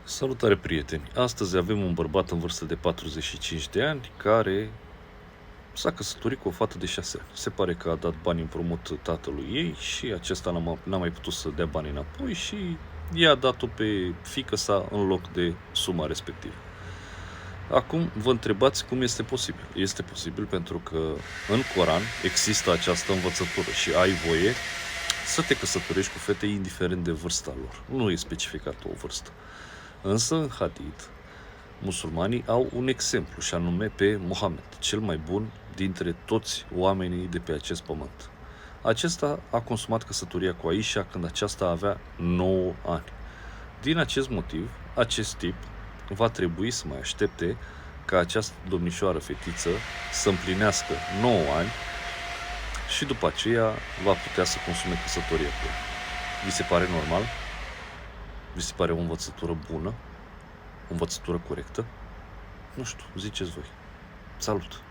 Salutare, prieteni! Astăzi avem un bărbat în vârstă de 45 de ani care s-a căsătorit cu o fată de 6 ani. Se pare că a dat bani împrumut tatălui ei și acesta n-a mai putut să dea bani înapoi și i-a dat-o pe fiică sa în loc de suma respectivă. Acum vă întrebați cum este posibil. Este posibil pentru că în Coran există această învățătură și ai voie să te căsătorești cu fete indiferent de vârsta lor. Nu e specificată o vârstă. Însă în hadith, musulmanii au un exemplu și anume pe Mohamed, cel mai bun dintre toți oamenii de pe acest pământ. Acesta a consumat căsătoria cu Aisha când aceasta avea 9 ani. Din acest motiv, acest tip va trebui să mai aștepte ca această domnișoară fetiță să împlinească 9 ani și după aceea va putea să consume căsătoria cu ea. Vi se pare normal? Vi se pare o învățătură bună? O învățătură corectă? Nu știu, ziceți voi. Salut!